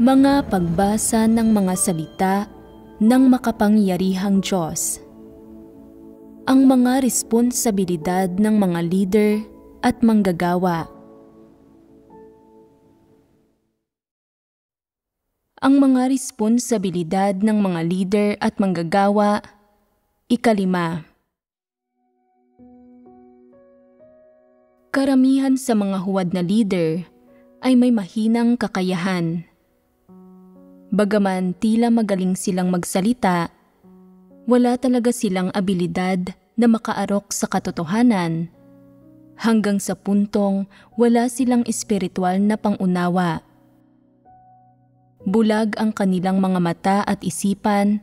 Mga pagbasa ng mga salita ng makapangyarihang Diyos. Ang mga responsibilidad ng mga leader at manggagawa. Ang mga responsibilidad ng mga leader at manggagawa. 5. Karamihan sa mga huwad na leader ay may mahinang kakayahan. Bagaman tila magaling silang magsalita, wala talaga silang abilidad na makaarok sa katotohanan, hanggang sa puntong wala silang espiritual na pangunawa. Bulag ang kanilang mga mata at isipan,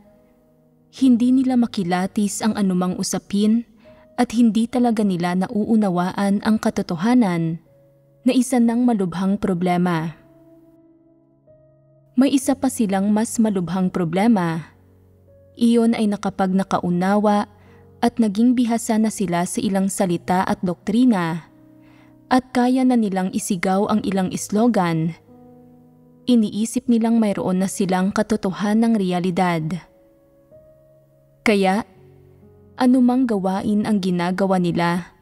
hindi nila makilatis ang anumang usapin at hindi talaga nila nauunawaan ang katotohanan na isa ng malubhang problema. May isa pa silang mas malubhang problema. Iyon ay nakapag nakaunawa at naging bihasa na sila sa ilang salita at doktrina at kaya na nilang isigaw ang ilang slogan. Iniisip nilang mayroon na silang katotohanang realidad. Kaya, anumang gawain ang ginagawa nila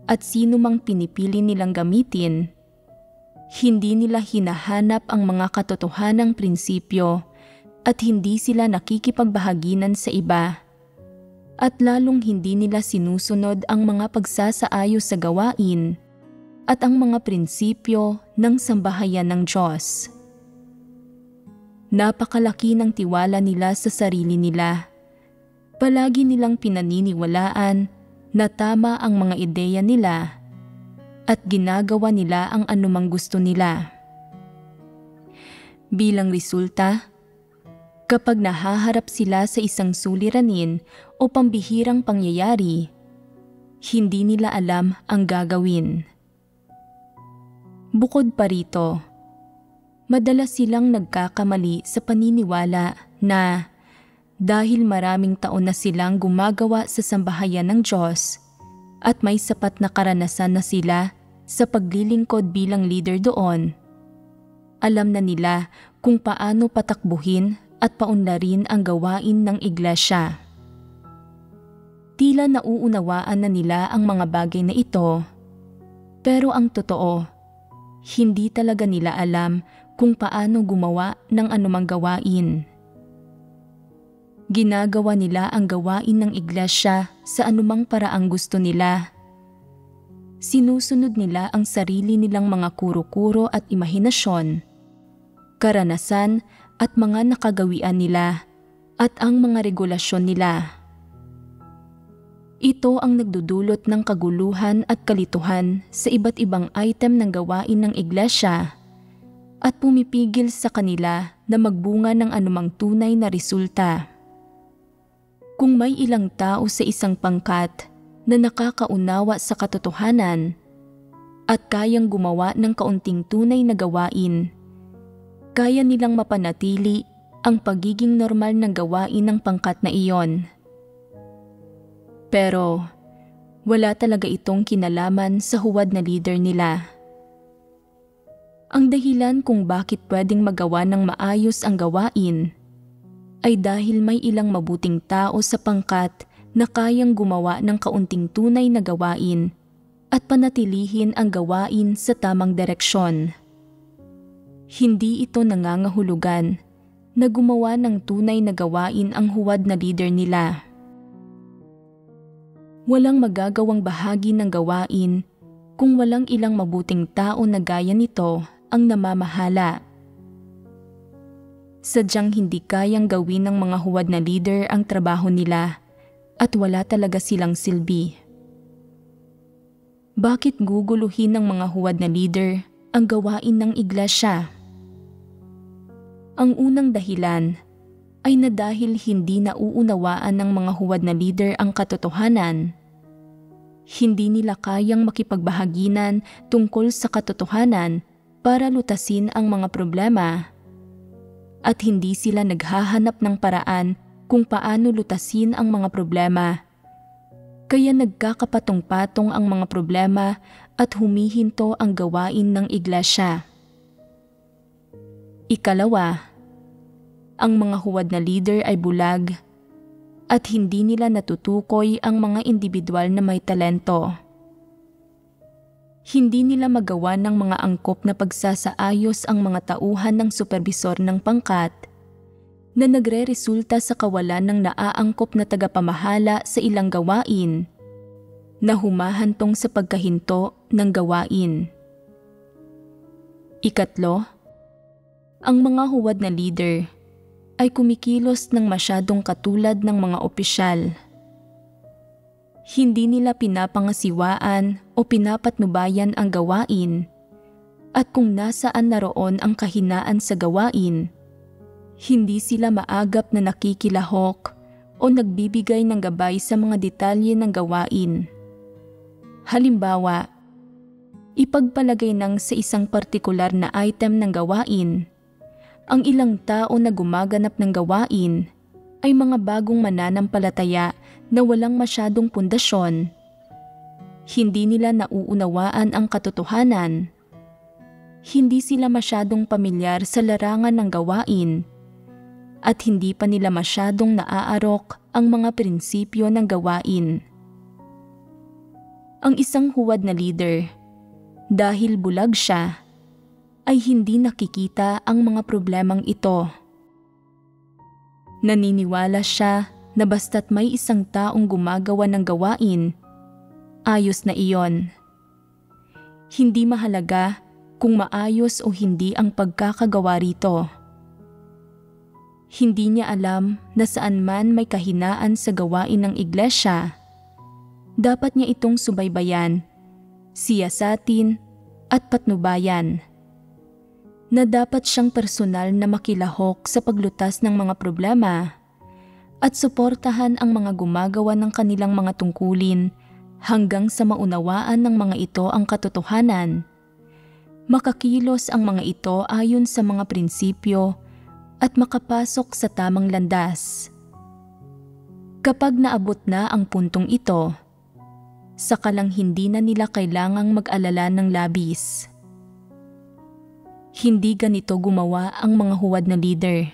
at sino mang pinipili nilang gamitin, hindi nila hinahanap ang mga katotohanang prinsipyo at hindi sila nakikipagbahaginan sa iba. At lalong hindi nila sinusunod ang mga pagsasaayos sa gawain at ang mga prinsipyo ng sambahayan ng Diyos. Napakalaki ng tiwala nila sa sarili nila. Palagi nilang pinaniniwalaan na tama ang mga ideya nila at ginagawa nila ang anumang gusto nila. Bilang resulta, kapag nahaharap sila sa isang suliranin o pambihirang pangyayari, hindi nila alam ang gagawin. Bukod pa rito, madalas silang nagkakamali sa paniniwala na dahil maraming taon na silang gumagawa sa sambahayan ng Diyos at may sapat na karanasan na sila sa paglilingkod bilang leader doon, alam na nila kung paano patakbuhin at paunlarin ang gawain ng iglesia. Tila nauunawaan na nila ang mga bagay na ito, pero ang totoo, hindi talaga nila alam kung paano gumawa ng anumang gawain. Ginagawa nila ang gawain ng iglesia sa anumang paraang gusto nila. Sinusunod nila ang sarili nilang mga kuro-kuro at imahinasyon, karanasan at mga nakagawian nila at ang mga regulasyon nila. Ito ang nagdudulot ng kaguluhan at kalituhan sa iba't ibang item ng gawain ng iglesia at pumipigil sa kanila na magbunga ng anumang tunay na resulta. Kung may ilang tao sa isang pangkat na nakakaunawa sa katotohanan at kayang gumawa ng kaunting tunay na gawain, kaya nilang mapanatili ang pagiging normal ng gawain ng pangkat na iyon. Pero wala talaga itong kinalaman sa huwad na leader nila. Ang dahilan kung bakit pwedeng magawa ng maayos ang gawain ay dahil may ilang mabuting tao sa pangkat na kayang gumawa ng kaunting tunay na gawain at panatilihin ang gawain sa tamang direksyon. Hindi ito nangangahulugan na gumawa ng tunay na gawain ang huwad na leader nila. Walang magagawang bahagi ng gawain kung walang ilang mabuting tao na gaya nito ang namamahala. Sadyang hindi kayang gawin ng mga huwad na leader ang trabaho nila at wala talaga silang silbi. Bakit guguluhin ng mga huwad na leader ang gawain ng iglesia? Ang unang dahilan ay na dahil hindi nauunawaan ng mga huwad na leader ang katotohanan. Hindi nila kayang makipagbahaginan tungkol sa katotohanan para lutasin ang mga problema. At hindi sila naghahanap ng paraan kung paano lutasin ang mga problema. Kaya nagkakapatong-patong ang mga problema at humihinto ang gawain ng iglesia. Ikalawa, ang mga huwad na leader ay bulag at hindi nila natutukoy ang mga individual na may talento. Hindi nila magawa ng mga angkop na pagsasaayos ang mga tauhan ng superbisor ng pangkat na nagre-resulta sa kawalan ng naaangkop na tagapamahala sa ilang gawain na humahantong sa pagkahinto ng gawain. Ikatlo, ang mga huwad na leader ay kumikilos ng masyadong katulad ng mga opisyal. Hindi nila pinapangasiwaan o pinapatnubayan ang gawain at kung nasaan naroon ang kahinaan sa gawain, hindi sila maagap na nakikilahok o nagbibigay ng gabay sa mga detalye ng gawain. Halimbawa, ipagpalagay ng sa isang partikular na item ng gawain, ang ilang tao na gumaganap ng gawain ay mga bagong mananampalataya na walang masyadong pundasyon. Hindi nila nauunawaan ang katotohanan. Hindi sila masyadong pamilyar sa larangan ng gawain at hindi pa nila masyadong naaarok ang mga prinsipyo ng gawain. Ang isang huwad na leader, dahil bulag siya, ay hindi nakikita ang mga problemang ito. Naniniwala siya na basta't may isang taong gumagawa ng gawain, ayos na iyon. Hindi mahalaga kung maayos o hindi ang pagkakagawa rito. Hindi niya alam na saan man may kahinaan sa gawain ng iglesia, dapat niya itong subaybayan, siyasatin at patnubayan. Na dapat siyang personal na makilahok sa paglutas ng mga problema at suportahan ang mga gumagawa ng kanilang mga tungkulin hanggang sa maunawaan ng mga ito ang katotohanan. Makakilos ang mga ito ayon sa mga prinsipyo at makapasok sa tamang landas. Kapag naabot na ang puntong ito, saka lang hindi na nila kailangang mag-alala ng labis. Hindi ganito gumawa ang mga huwad na leader.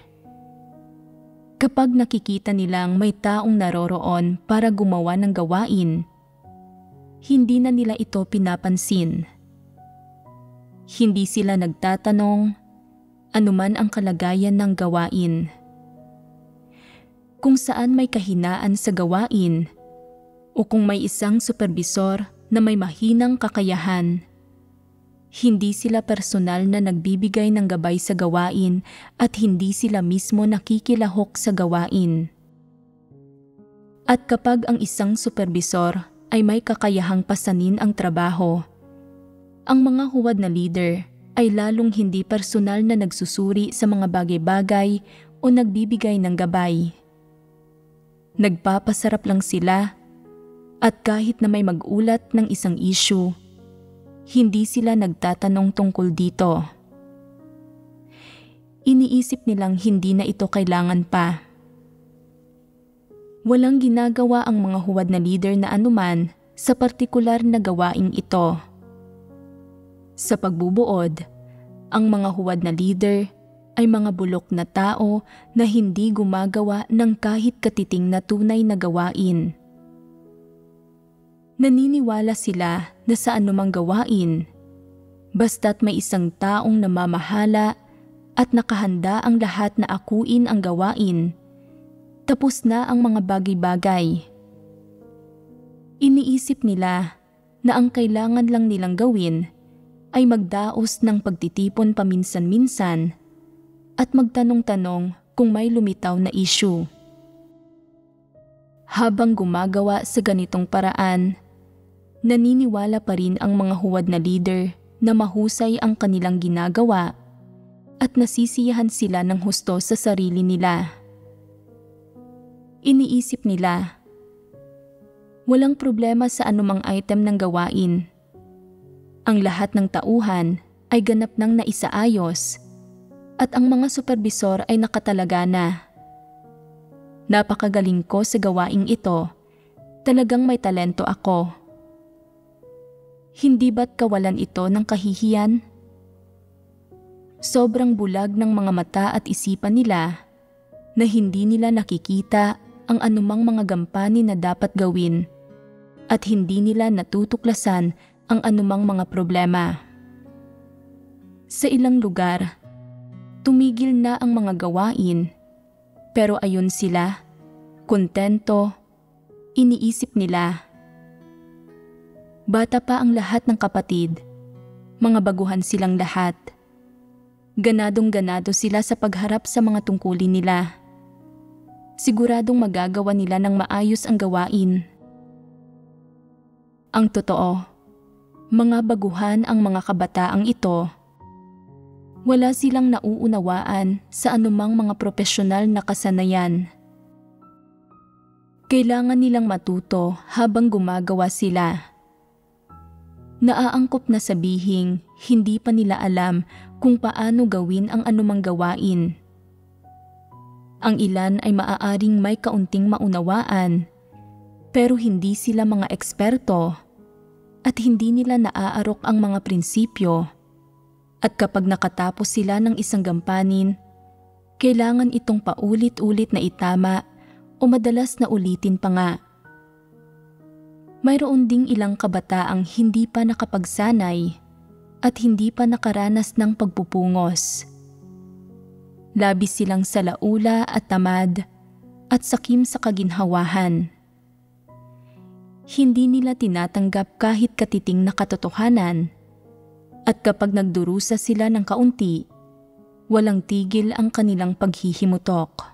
Kapag nakikita nilang may taong naroroon para gumawa ng gawain, hindi na nila ito pinapansin. Hindi sila nagtatanong anuman ang kalagayan ng gawain. Kung saan may kahinaan sa gawain o kung may isang superbisor na may mahinang kakayahan, hindi sila personal na nagbibigay ng gabay sa gawain at hindi sila mismo nakikilahok sa gawain. At kapag ang isang superbisor ay may kakayahang pasanin ang trabaho, ang mga huwad na leader ay lalong hindi personal na nagsusuri sa mga bagay-bagay o nagbibigay ng gabay. Nagpapasarap lang sila at kahit na may mag-ulat ng isang issue, hindi sila nagtatanong tungkol dito. Iniisip nilang hindi na ito kailangan pa. Walang ginagawa ang mga huwad na leader na anuman sa partikular na gawaing ito. Sa pagbubuod, ang mga huwad na leader ay mga bulok na tao na hindi gumagawa ng kahit katiting na tunay na gawain. Naniniwala sila na sa anumang gawain, basta't may isang taong namamahala at nakahanda ang lahat na akuin ang gawain, tapos na ang mga bagay-bagay. Iniisip nila na ang kailangan lang nilang gawin ay magdaos ng pagtitipon paminsan-minsan at magtanong-tanong kung may lumitaw na issue. Habang gumagawa sa ganitong paraan, naniniwala pa rin ang mga huwad na leader na mahusay ang kanilang ginagawa at nasisiyahan sila ng husto sa sarili nila. Iniisip nila, walang problema sa anumang item ng gawain. Ang lahat ng tauhan ay ganap nang naisaayos at ang mga superbisor ay nakatalaga na. Napakagaling ko sa gawaing ito, talagang may talento ako. Hindi ba't kawalan ito ng kahihiyan? Sobrang bulag ng mga mata at isipan nila na hindi nila nakikita ang anumang mga gampanin na dapat gawin at hindi nila natutuklasan ang anumang mga problema. Sa ilang lugar, tumigil na ang mga gawain pero ayon sila, kontento, iniisip nila. Bata pa ang lahat ng kapatid, mga baguhan silang lahat. Ganadong-ganado sila sa pagharap sa mga tungkulin nila. Siguradong magagawa nila ng maayos ang gawain. Ang totoo, mga baguhan ang mga kabataang ito. Wala silang nauunawaan sa anumang mga profesional na kasanayan. Kailangan nilang matuto habang gumagawa sila. Naaangkop na sabihing hindi pa nila alam kung paano gawin ang anumang gawain. Ang ilan ay maaaring may kaunting maunawaan, pero hindi sila mga eksperto at hindi nila naaarok ang mga prinsipyo. At kapag nakatapos sila ng isang gampanin, kailangan itong paulit-ulit na itama o madalas na ulitin pa nga. Mayroon ding ilang kabataang hindi pa nakapagsanay at hindi pa nakaranas ng pagpupungos. Labis silang salaula at tamad at sakim sa kaginhawahan. Hindi nila tinatanggap kahit katiting na katotohanan at kapag nagdurusa sila ng kaunti, walang tigil ang kanilang paghihimutok.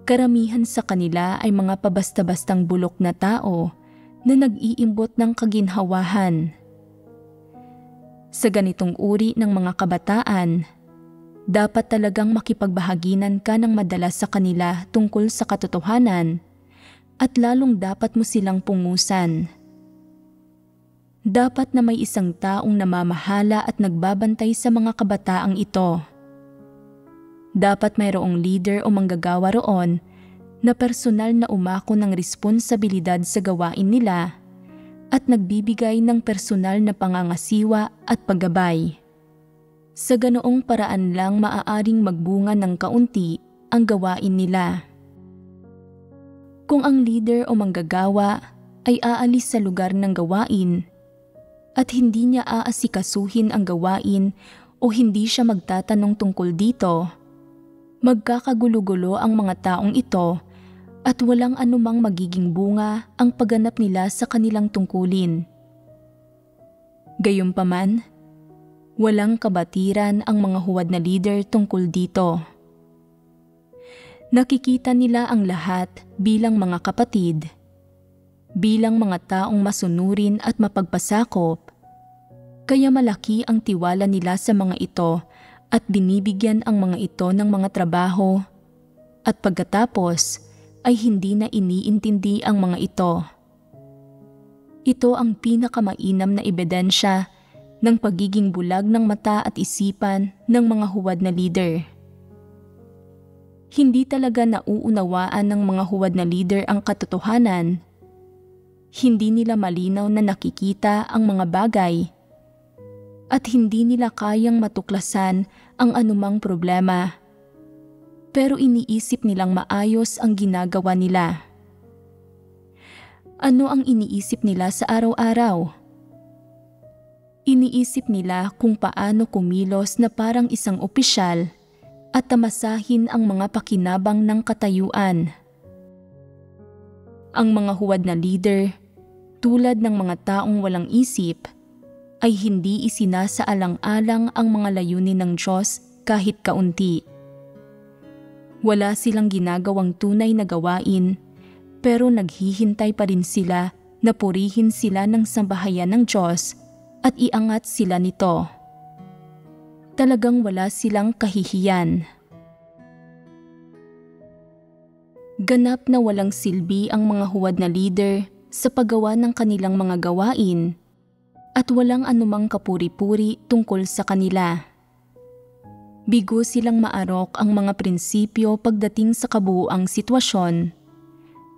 Karamihan sa kanila ay mga pabasta-bastang bulok na tao na nag-iimbot ng kaginhawahan. Sa ganitong uri ng mga kabataan, dapat talagang makipagbahaginan ka ng madalas sa kanila tungkol sa katotohanan at lalong dapat mo silang pungusan. Dapat na may isang taong namamahala at nagbabantay sa mga kabataang ito. Dapat mayroong leader o manggagawa roon na personal na umako ng responsibilidad sa gawain nila at nagbibigay ng personal na pangangasiwa at paggabay. Sa ganoong paraan lang maaaring magbunga ng kaunti ang gawain nila. Kung ang leader o manggagawa ay aalis sa lugar ng gawain at hindi niya aasikasuhin ang gawain o hindi siya magtatanong tungkol dito, magkakagulo-gulo ang mga taong ito at walang anumang magiging bunga ang pagganap nila sa kanilang tungkulin. Gayunpaman, walang kabatiran ang mga huwad na leader tungkol dito. Nakikita nila ang lahat bilang mga kapatid, bilang mga taong masunurin at mapagpasakop, kaya malaki ang tiwala nila sa mga ito at binibigyan ang mga ito ng mga trabaho at pagkatapos ay hindi na iniintindi ang mga ito. Ito ang pinakamainam na ebidensya ng pagiging bulag ng mata at isipan ng mga huwad na leader. Hindi talaga nauunawaan ng mga huwad na leader ang katotohanan. Hindi nila malinaw na nakikita ang mga bagay at hindi nila kayang matuklasan ang anumang problema. Pero iniisip nilang maayos ang ginagawa nila. Ano ang iniisip nila sa araw-araw? Iniisip nila kung paano kumilos na parang isang opisyal at tamasahin ang mga pakinabang ng katayuan. Ang mga huwad na leader, tulad ng mga taong walang isip, ay hindi isinasaalang-alang ang mga layunin ng Diyos kahit kaunti. Wala silang ginagawang tunay na gawain, pero naghihintay pa rin sila na purihin sila ng sambahayan ng Diyos at iangat sila nito. Talagang wala silang kahihiyan. Ganap na walang silbi ang mga huwad na leader sa paggawa ng kanilang mga gawain at walang anumang kapuri-puri tungkol sa kanila. Bigo silang maarok ang mga prinsipyo pagdating sa kabuuang sitwasyon,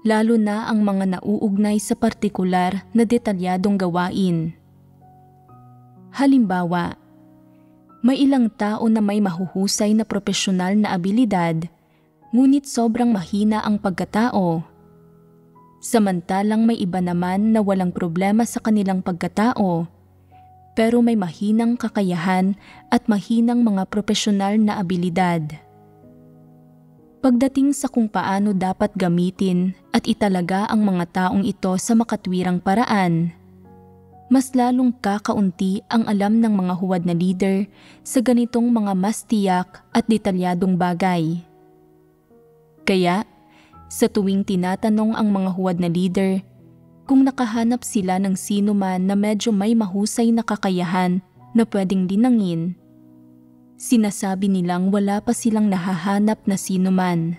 lalo na ang mga nauugnay sa partikular na detalyadong gawain. Halimbawa, May ilang tao na may mahuhusay na propesyonal na abilidad, ngunit sobrang mahina ang pagkatao. Samantalang may iba naman na walang problema sa kanilang pagkatao, pero may mahinang kakayahan at mahinang mga propesyonal na abilidad. Pagdating sa kung paano dapat gamitin at italaga ang mga taong ito sa makatwirang paraan, mas lalong kakaunti ang alam ng mga huwad na leader sa ganitong mga mas tiyak at detalyadong bagay. Kaya, sa tuwing tinatanong ang mga huwad na leader kung nakahanap sila ng sino man na medyo may mahusay na kakayahan na pwedeng linangin, sinasabi nilang wala pa silang nahahanap na sino man.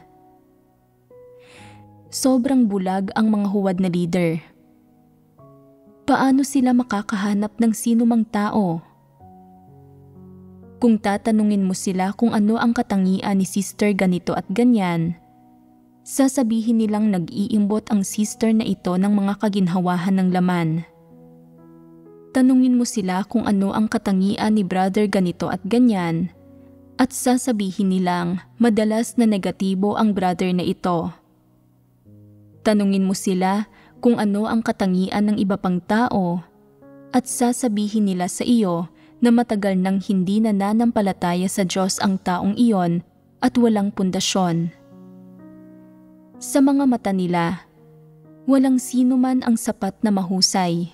Sobrang bulag ang mga huwad na leader. Paano sila makakahanap ng sino mang tao? Kung tatanungin mo sila kung ano ang katangian ni sister ganito at ganyan, sasabihin nilang nag-iimbot ang sister na ito ng mga kaginhawahan ng laman. Tanungin mo sila kung ano ang katangian ni brother ganito at ganyan, at sasabihin nilang madalas na negatibo ang brother na ito. Tanungin mo sila kung ano ang katangian ng iba pang tao, at sasabihin nila sa iyo na matagal nang hindi nananampalataya sa Diyos ang taong iyon at walang pundasyon. Sa mga mata nila, walang sino man ang sapat na mahusay.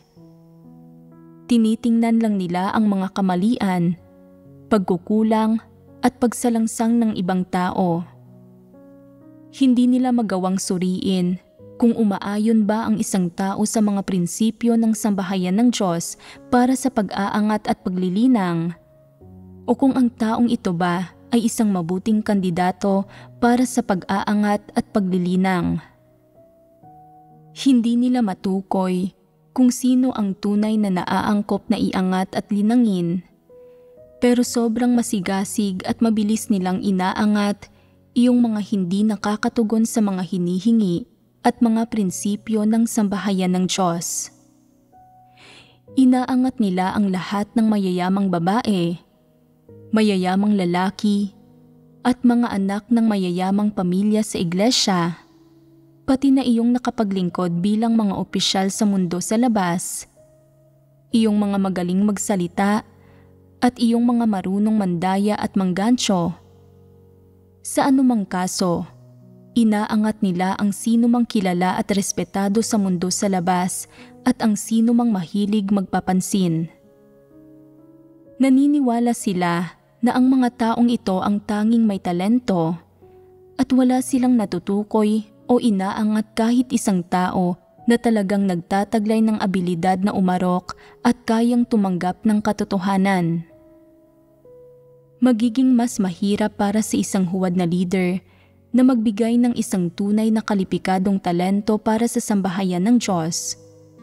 Tinitingnan lang nila ang mga kamalian, pagkukulang at pagsalangsang ng ibang tao. Hindi nila magawang suriin kung umaayon ba ang isang tao sa mga prinsipyo ng sambahayan ng Diyos para sa pag-aangat at paglilinang, o kung ang taong ito ba ay isang mabuting kandidato para sa pag-aangat at paglilinang. Hindi nila matukoy kung sino ang tunay na naaangkop na iangat at linangin, pero sobrang masigasig at mabilis nilang inaangat iyong mga hindi nakakatugon sa mga hinihingi at mga prinsipyo ng sambahayan ng Diyos. Inaangat nila ang lahat ng mayayamang babae, mayayamang lalaki, at mga anak ng mayayamang pamilya sa iglesia, pati na iyong nakapaglingkod bilang mga opisyal sa mundo sa labas, iyong mga magaling magsalita, at iyong mga marunong mandaya at manggancho. Sa anumang kaso, inaangat nila ang sinumang kilala at respetado sa mundo sa labas at ang sinumang mahilig magpapansin. Naniniwala sila na ang mga taong ito ang tanging may talento at wala silang natutukoy o inaangat kahit isang tao na talagang nagtataglay ng abilidad na umarok at kayang tumanggap ng katotohanan. Magiging mas mahirap para sa isang huwad na leader na magbigay ng isang tunay na kalipikadong talento para sa sambahayan ng Diyos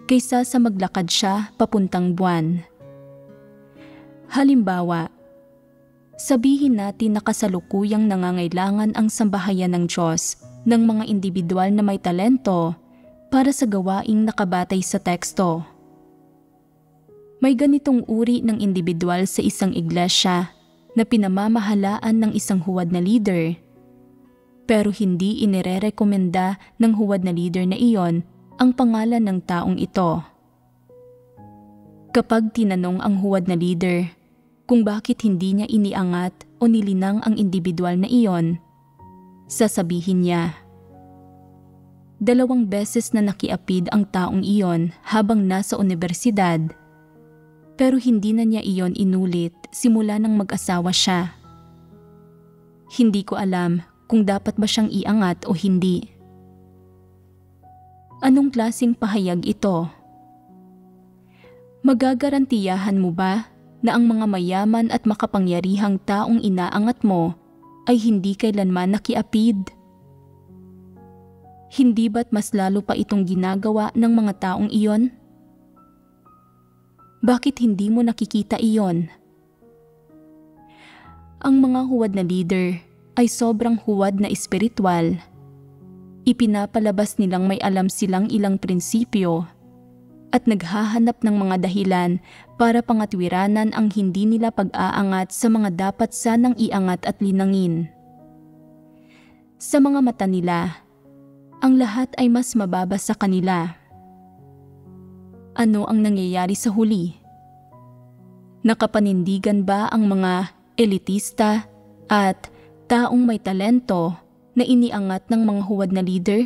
kaysa sa maglakad siya papuntang buwan. Halimbawa, sabihin natin na kasalukuyang nangangailangan ang sambahayan ng Diyos ng mga individual na may talento para sa gawaing nakabatay sa teksto. May ganitong uri ng individual sa isang iglesia na pinamamahalaan ng isang huwad na leader, pero hindi inirerekomenda ng huwad na leader na iyon ang pangalan ng taong ito. Kapag tinanong ang huwad na leader kung bakit hindi niya iniangat o nilinang ang individual na iyon, sasabihin niya, 2 beses na nakiapid ang taong iyon habang nasa universidad, pero hindi na niya iyon inulit simula nang mag-asawa siya. Hindi ko alam kung dapat ba siyang iangat o hindi. Anong klaseng pahayag ito? Magagarantiyahan mo ba na ang mga mayaman at makapangyarihang taong inaangat mo ay hindi kailanman nakiapid? Hindi ba't mas lalo pa itong ginagawa ng mga taong iyon? Bakit hindi mo nakikita iyon? Ang mga huwad na leader ay sobrang huwad na espiritual. Ipinapalabas nilang may alam silang ilang prinsipyo at naghahanap ng mga dahilan para pangatwiranan ang hindi nila pag-aangat sa mga dapat sanang iangat at linangin. Sa mga mata nila, ang lahat ay mas mababa sa kanila. Ano ang nangyayari sa huli? Nakapanindigan ba ang mga elitista at taong may talento na iniangat ng mga huwad na leader?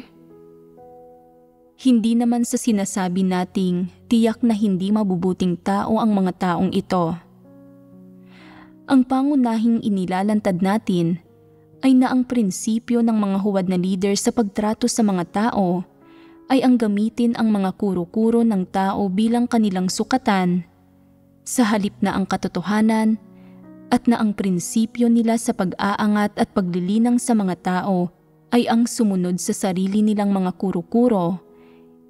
Hindi naman sa sinasabi nating tiyak na hindi mabubuting tao ang mga taong ito. Ang pangunahing inilalantad natin ay na ang prinsipyo ng mga huwad na leader sa pagtrato sa mga tao ay ang gamitin ang mga kuro-kuro ng tao bilang kanilang sukatan, sa halip na ang katotohanan at na ang prinsipyo nila sa pag-aangat at paglilinang sa mga tao ay ang sumunod sa sarili nilang mga kuro-kuro,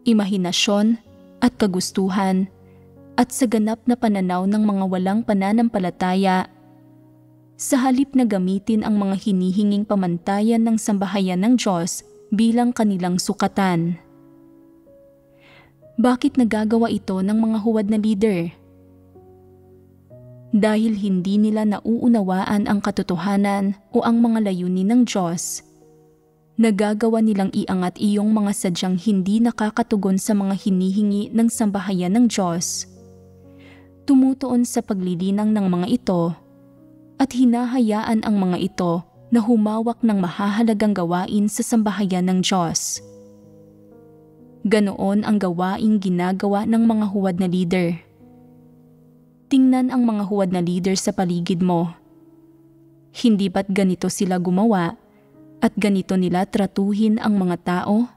imahinasyon at kagustuhan, at sa ganap na pananaw ng mga walang pananampalataya, sa halip na gamitin ang mga hinihinging pamantayan ng sambahayan ng Diyos bilang kanilang sukatan. Bakit nagagawa ito ng mga huwad na leader? Dahil hindi nila nauunawaan ang katotohanan o ang mga layunin ng Diyos. Nagagawa nilang iangat iyong mga sadyang hindi nakakatugon sa mga hinihingi ng sambahayan ng Diyos. Tumutuon sa paglilinang ng mga ito at hinahayaan ang mga ito na humawak ng mahahalagang gawain sa sambahayan ng Diyos. Ganoon ang gawaing ginagawa ng mga huwad na leader. Tingnan ang mga huwad na leader sa paligid mo. Hindi ba't ganito sila gumawa at ganito nila tratuhin ang mga tao?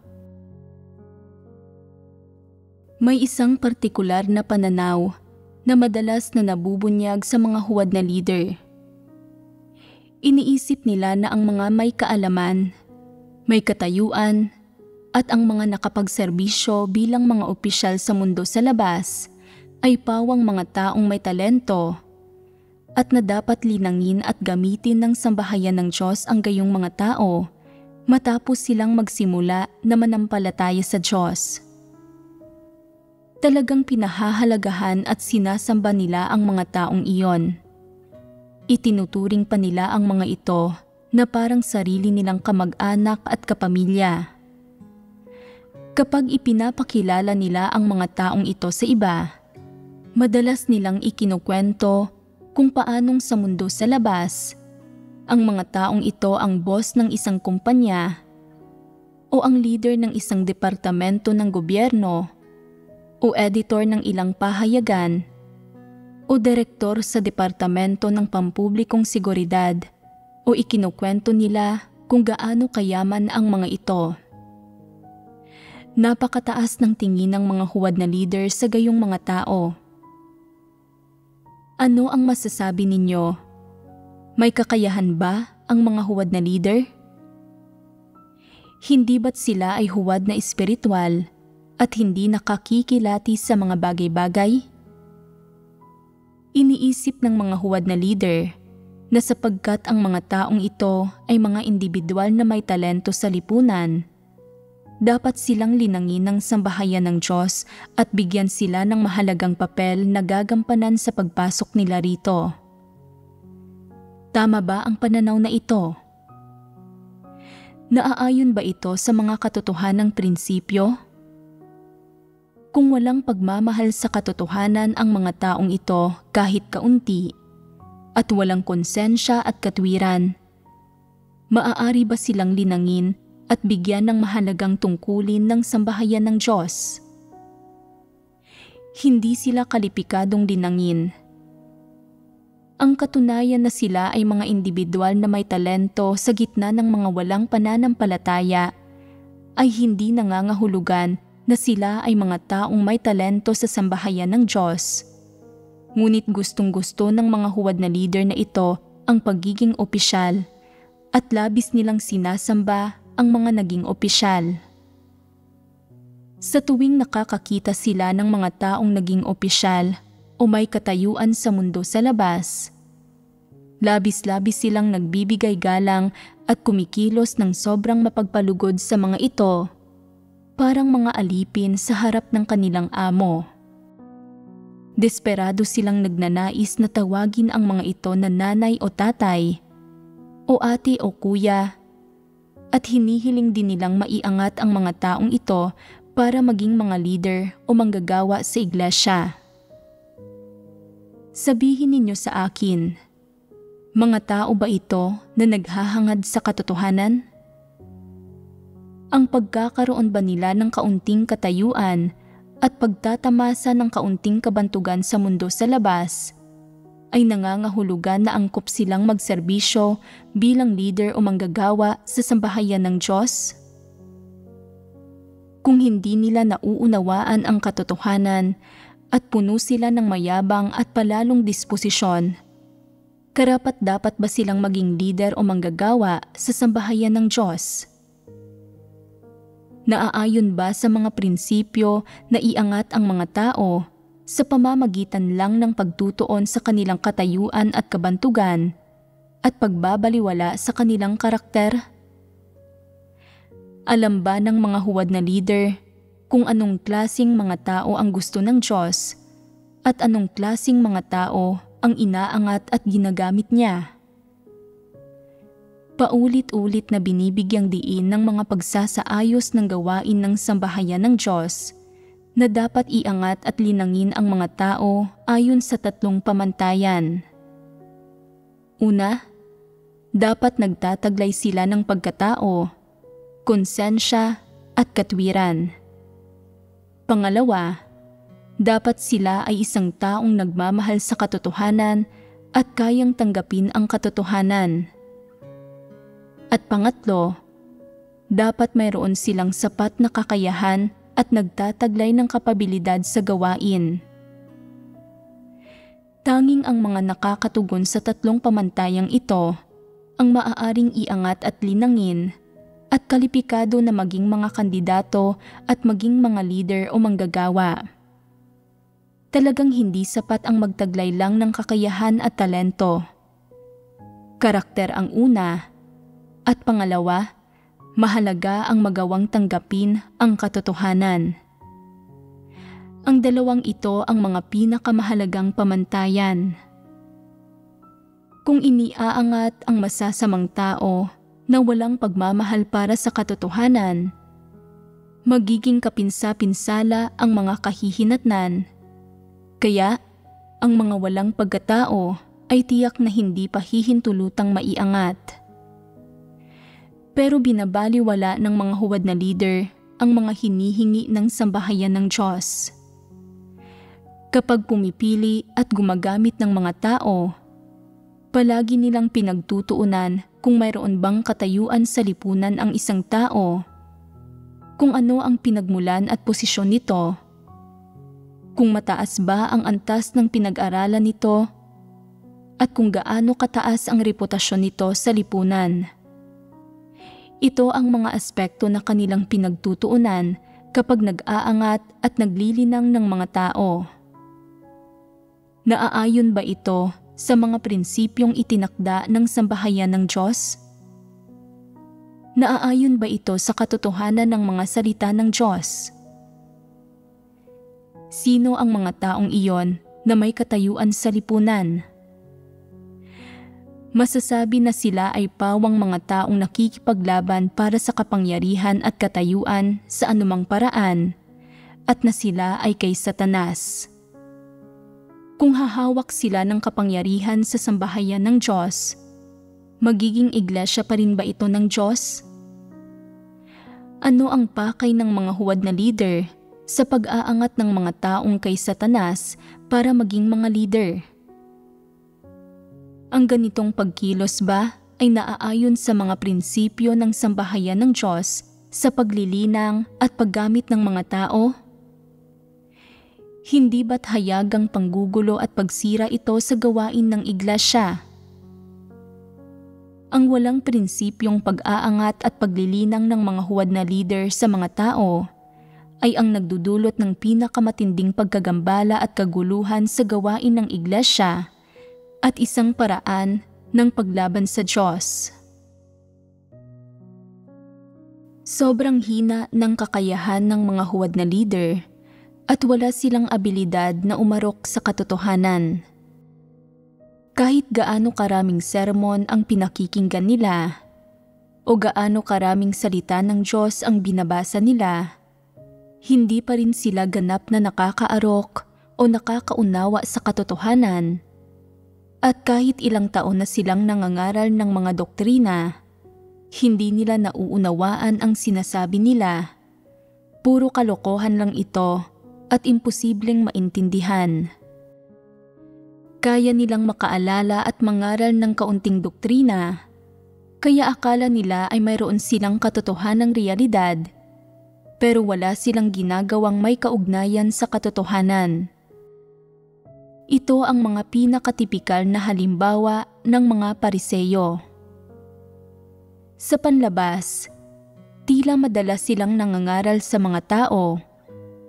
May isang partikular na pananaw na madalas na nabubunyag sa mga huwad na leader. Iniisip nila na ang mga may kaalaman, may katayuan, at ang mga nakapagserbisyo bilang mga opisyal sa mundo sa labas ay pawang mga taong may talento at na dapat linangin at gamitin ng sambahayan ng Diyos ang gayong mga tao matapos silang magsimula na manampalataya sa Diyos. Talagang pinahahalagahan at sinasamba nila ang mga taong iyon. Itinuturing pa nila ang mga ito na parang sarili nilang kamag-anak at kapamilya. Kapag ipinapakilala nila ang mga taong ito sa iba, madalas nilang ikinukwento kung paanong sa mundo sa labas, ang mga taong ito ang boss ng isang kumpanya o ang leader ng isang departamento ng gobyerno o editor ng ilang pahayagan o direktor sa departamento ng pampublikong seguridad o ikinukwento nila kung gaano kayaman ang mga ito. Napakataas ng tingin ng mga huwad na leader sa gayong mga tao. Ano ang masasabi ninyo? May kakayahan ba ang mga huwad na leader? Hindi ba't sila ay huwad na espiritual at hindi nakakikilati sa mga bagay-bagay? Iniisip ng mga huwad na leader na sapagkat ang mga taong ito ay mga individual na may talento sa lipunan, dapat silang linangin ng sambahayan ng Diyos at bigyan sila ng mahalagang papel na gagampanan sa pagpasok nila rito. Tama ba ang pananaw na ito? Naaayon ba ito sa mga katotohanang prinsipyo? Kung walang pagmamahal sa katotohanan ang mga taong ito kahit kaunti, at walang konsensya at katwiran, maaari ba silang linangin at bigyan ng mahalagang tungkulin ng sambahayan ng Diyos? Hindi sila kalipikadong linangin. Ang katunayan na sila ay mga individual na may talento sa gitna ng mga walang pananampalataya ay hindi nangangahulugan na sila ay mga taong may talento sa sambahayan ng Diyos. Ngunit gustong-gusto ng mga huwad na leader na ito ang pagiging opisyal at labis nilang sinasamba ang mga naging opisyal. Sa tuwing nakakakita sila ng mga taong naging opisyal o may katayuan sa mundo sa labas, labis-labis silang nagbibigay galang at kumikilos ng sobrang mapagpalugod sa mga ito parang mga alipin sa harap ng kanilang amo. Desperado silang nagnanais na tawagin ang mga ito na nanay o tatay, o ate o kuya, at hinihiling din nilang maiangat ang mga taong ito para maging mga leader o manggagawa sa iglesia. Sabihin ninyo sa akin, mga tao ba ito na naghahangad sa katotohanan? Ang pagkakaroon ba nila ng kaunting katayuan at pagtatamasa ng kaunting kabantugan sa mundo sa labas ay nangangahulugan na angkop silang magserbisyo bilang leader o manggagawa sa sambahayan ng Diyos? Kung hindi nila nauunawaan ang katotohanan at puno sila ng mayabang at palalong disposisyon, karapat-dapat ba silang maging leader o manggagawa sa sambahayan ng Diyos? Naaayon ba sa mga prinsipyo na iangat ang mga tao sa pamamagitan lang ng pagtutuon sa kanilang katayuan at kabantugan at pagbabaliwala sa kanilang karakter? Alam ba ng mga huwad na leader kung anong klasing mga tao ang gusto ng Diyos at anong klasing mga tao ang inaangat at ginagamit niya? Paulit-ulit na binibigyang diin ng mga pagsasaayos ng gawain ng sambahayan ng Diyos na dapat iangat at linangin ang mga tao ayon sa tatlong pamantayan. Una, dapat nagtataglay sila ng pagkatao, konsensya at katwiran. Pangalawa, dapat sila ay isang taong nagmamahal sa katotohanan at kayang tanggapin ang katotohanan. At pangatlo, dapat mayroon silang sapat na kakayahan at nagtataglay ng kapabilidad sa gawain. Tanging ang mga nakakatugon sa tatlong pamantayang ito ang maaaring iangat at linangin at kalipikado na maging mga kandidato at maging mga leader o manggagawa. Talagang hindi sapat ang magtaglay lang ng kakayahan at talento. Karakter ang una, at pangalawa, mahalaga ang magawang tanggapin ang katotohanan. Ang dalawang ito ang mga pinakamahalagang pamantayan. Kung iniaangat ang masasamang tao na walang pagmamahal para sa katotohanan, magiging kapinsa-pinsala ang mga kahihinatnan. Kaya, ang mga walang pagkatao ay tiyak na hindi pa hihintulutang maiangat. Pero binabaliwala ng mga huwad na leader ang mga hinihingi ng sambahayan ng Diyos. Kapag pumipili at gumagamit ng mga tao, palagi nilang pinagtutuunan kung mayroon bang katayuan sa lipunan ang isang tao, kung ano ang pinagmulan at posisyon nito, kung mataas ba ang antas ng pinag-aralan nito, at kung gaano kataas ang reputasyon nito sa lipunan. Ito ang mga aspekto na kanilang pinagtutuunan kapag nag-aangat at naglilinang ng mga tao. Naaayon ba ito sa mga prinsipyong itinakda ng sambahayan ng Diyos? Naaayon ba ito sa katotohanan ng mga salita ng Diyos? Sino ang mga taong iyon na may katayuan sa lipunan? Masasabi na sila ay pawang mga taong nakikipaglaban para sa kapangyarihan at katayuan sa anumang paraan, at na sila ay kay Satanas. Kung hahawak sila ng kapangyarihan sa sambahayan ng Diyos, magiging iglesia pa rin ba ito ng Diyos? Ano ang pakay ng mga huwad na leader sa pag-aangat ng mga taong kay Satanas para maging mga leader? Ang ganitong pagkilos ba ay naaayon sa mga prinsipyo ng sambahayan ng Diyos sa paglilinang at paggamit ng mga tao? Hindi ba't hayagang panggugulo at pagsira ito sa gawain ng iglesia? Ang walang prinsipyong pag-aangat at paglilinang ng mga huwad na leader sa mga tao ay ang nagdudulot ng pinakamatinding pagkagambala at kaguluhan sa gawain ng iglesia at isang paraan ng paglaban sa Diyos. Sobrang hina ng kakayahan ng mga huwad na leader at wala silang abilidad na umarok sa katotohanan. Kahit gaano karaming sermon ang pinakikinggan nila o gaano karaming salita ng Diyos ang binabasa nila, hindi pa rin sila ganap na nakakaarok o nakakaunawa sa katotohanan. At kahit ilang taon na silang nangangaral ng mga doktrina, hindi nila nauunawaan ang sinasabi nila. Puro kalokohan lang ito at imposibleng maintindihan. Kaya nilang makaalala at mangaral ng kaunting doktrina, kaya akala nila ay mayroon silang katotohanang realidad, pero wala silang ginagawang may kaugnayan sa katotohanan. Ito ang mga pinakatipikal na halimbawa ng mga Pariseyo. Sa panlabas, tila madalas silang nangangaral sa mga tao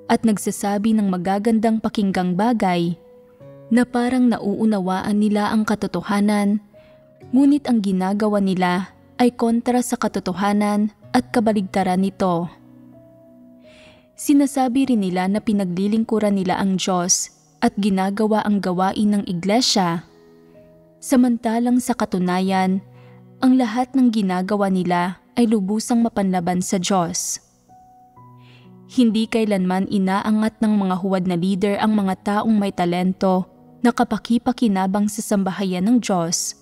at nagsasabi ng magagandang pakinggang bagay na parang nauunawaan nila ang katotohanan, ngunit ang ginagawa nila ay kontra sa katotohanan at kabaligtaran nito. Sinasabi rin nila na pinaglilingkuran nila ang Diyos at ginagawa ang gawain ng iglesia, samantalang sa katunayan, ang lahat ng ginagawa nila ay lubusang mapanlaban sa Diyos. Hindi kailanman inaangat ng mga huwad na leader ang mga taong may talento na kapaki-pakinabang sa sambahayan ng Diyos,